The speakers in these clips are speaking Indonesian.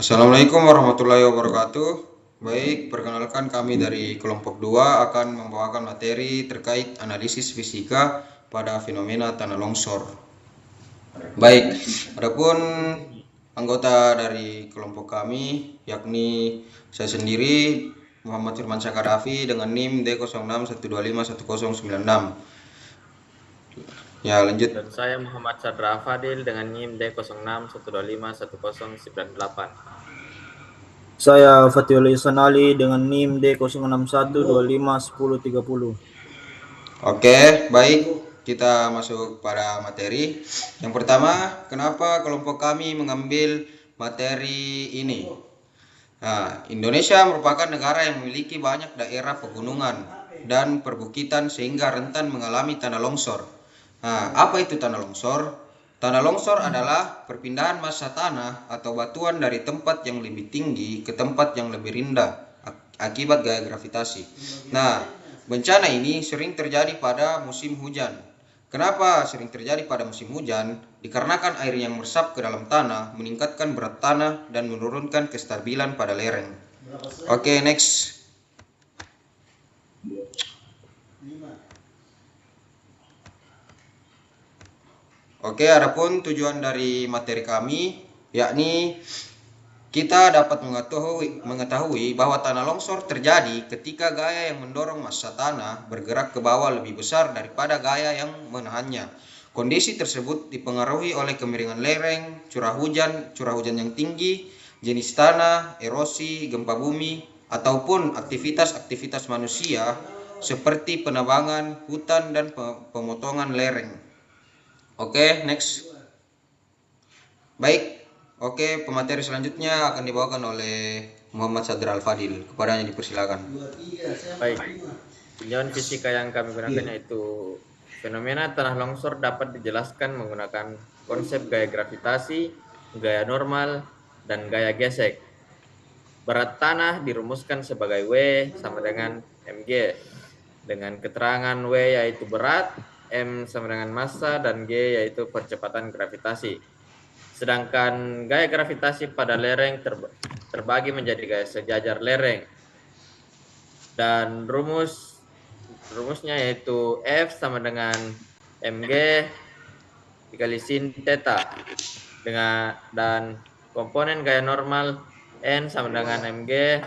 Assalamualaikum warahmatullahi wabarakatuh. Baik, perkenalkan kami dari kelompok 2 akan membawakan materi terkait analisis fisika pada fenomena tanah longsor. Baik, adapun anggota dari kelompok kami yakni saya sendiri Muhammad Firman Syakadafi dengan NIM D06125109. Ya, lanjut. Dan saya Muhammad Sadra Fadil dengan NIM D06125109. Saya Fatihul Ihsan Ali dengan NIM D061251030. Oke, baik. Kita masuk pada materi. Yang pertama, kenapa kelompok kami mengambil materi ini? Nah, Indonesia merupakan negara yang memiliki banyak daerah pegunungan dan perbukitan sehingga rentan mengalami tanah longsor. Nah, apa itu tanah longsor? Tanah longsor adalah perpindahan massa tanah atau batuan dari tempat yang lebih tinggi ke tempat yang lebih rendah akibat gaya gravitasi. Nah, bencana ini sering terjadi pada musim hujan. Kenapa sering terjadi pada musim hujan? Dikarenakan air yang meresap ke dalam tanah meningkatkan berat tanah dan menurunkan kestabilan pada lereng. Oke, next. Oke, adapun tujuan dari materi kami yakni kita dapat mengetahui bahwa tanah longsor terjadi ketika gaya yang mendorong massa tanah bergerak ke bawah lebih besar daripada gaya yang menahannya. Kondisi tersebut dipengaruhi oleh kemiringan lereng, curah hujan yang tinggi, jenis tanah, erosi, gempa bumi, ataupun aktivitas manusia seperti penebangan, hutan, dan pemotongan lereng. Oke, next. Baik. Oke, pemateri selanjutnya akan dibawakan oleh Muhammad Sadra Al-Fadil. Kepadanya dipersilakan. Baik, tinjauan fisika yang kami gunakan yaitu fenomena tanah longsor dapat dijelaskan menggunakan konsep gaya gravitasi, gaya normal, dan gaya gesek. Berat tanah dirumuskan sebagai W sama dengan mg, dengan keterangan W yaitu berat, M sama dengan massa, dan G yaitu percepatan gravitasi. Sedangkan gaya gravitasi pada lereng terbagi menjadi gaya sejajar lereng. Dan rumusnya yaitu F sama dengan mg dikali sin theta, dan komponen gaya normal N sama dengan mg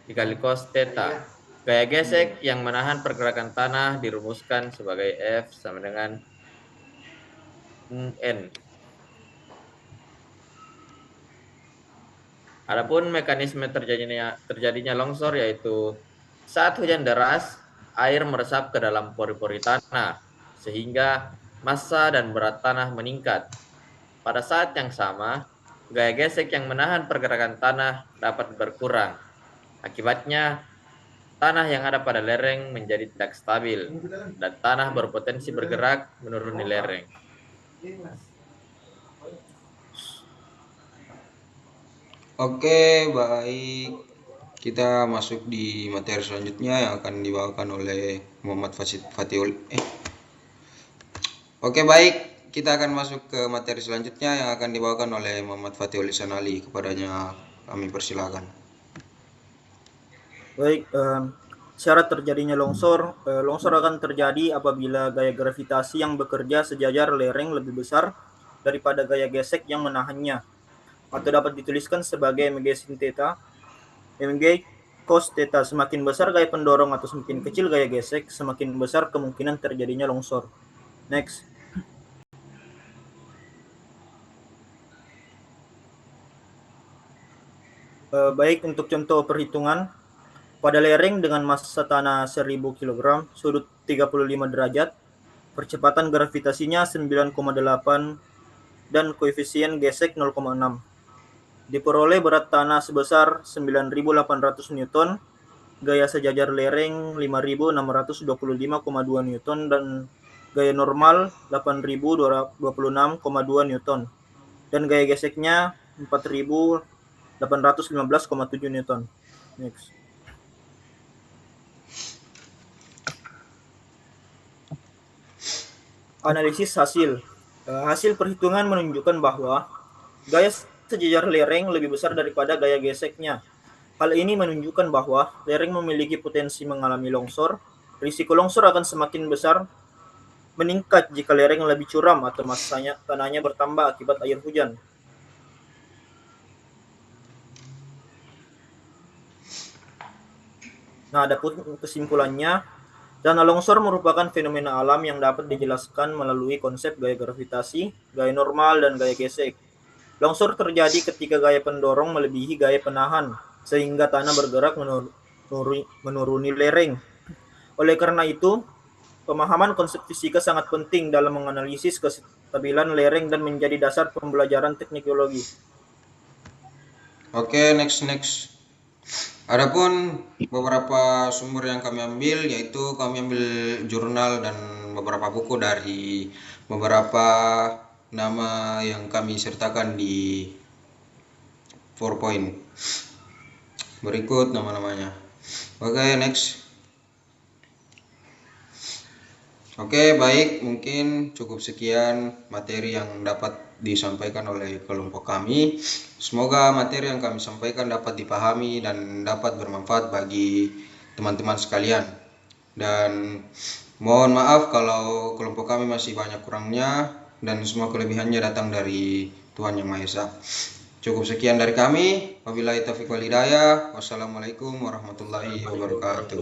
dikali cos theta. Gaya gesek yang menahan pergerakan tanah dirumuskan sebagai F sama dengan N. Adapun mekanisme terjadinya longsor yaitu saat hujan deras, air meresap ke dalam pori-pori tanah sehingga massa dan berat tanah meningkat. Pada saat yang sama, gaya gesek yang menahan pergerakan tanah dapat berkurang. Akibatnya, tanah yang ada pada lereng menjadi tidak stabil dan tanah berpotensi bergerak menuruni lereng. Oke, baik. Kita masuk di materi selanjutnya yang akan dibawakan oleh Muhammad Fatihul. Oke, baik. Kita akan masuk ke materi selanjutnya yang akan dibawakan oleh Muhammad Fatihul Ihsan Ali. Kepadanya kami persilakan. Baik, syarat terjadinya longsor. Longsor akan terjadi apabila gaya gravitasi yang bekerja sejajar lereng lebih besar daripada gaya gesek yang menahannya, atau dapat dituliskan sebagai mg sin theta, mg cos theta. Semakin besar gaya pendorong atau semakin kecil gaya gesek, semakin besar kemungkinan terjadinya longsor. Next. Baik, untuk contoh perhitungan, pada lereng dengan massa tanah 1000 kg, sudut 35 derajat, percepatan gravitasinya 9,8 dan koefisien gesek 0,6. Diperoleh berat tanah sebesar 9.800 Newton, gaya sejajar lereng 5.625,2 Newton, dan gaya normal 8.026,2 Newton, dan gaya geseknya 4.815,7 Newton. Next. Analisis hasil. Hasil perhitungan menunjukkan bahwa sejajar lereng lebih besar daripada gaya geseknya. Hal ini menunjukkan bahwa lereng memiliki potensi mengalami longsor. Risiko longsor akan semakin besar meningkat jika lereng lebih curam atau masanya tanahnya bertambah akibat air hujan. Nah, adapun kesimpulannya, tanah longsor merupakan fenomena alam yang dapat dijelaskan melalui konsep gaya gravitasi, gaya normal, dan gaya gesek. Longsor terjadi ketika gaya pendorong melebihi gaya penahan, sehingga tanah bergerak menuruni lereng. Oleh karena itu, pemahaman konsep fisika sangat penting dalam menganalisis kestabilan lereng dan menjadi dasar pembelajaran teknik geologi. Oke, next. Adapun beberapa sumber yang kami ambil, yaitu kami ambil jurnal dan beberapa buku dari beberapa nama yang kami sertakan di PowerPoint. Berikut nama-namanya. Oke, next. Oke, baik, mungkin cukup sekian materi yang dapat disampaikan oleh kelompok kami. Semoga materi yang kami sampaikan dapat dipahami dan dapat bermanfaat bagi teman-teman sekalian. Dan mohon maaf kalau kelompok kami masih banyak kurangnya dan semua kelebihannya datang dari Tuhan Yang Maha Esa. Cukup sekian dari kami. Wabillahi taufiq wal hidayah. Wassalamualaikum warahmatullahi wabarakatuh.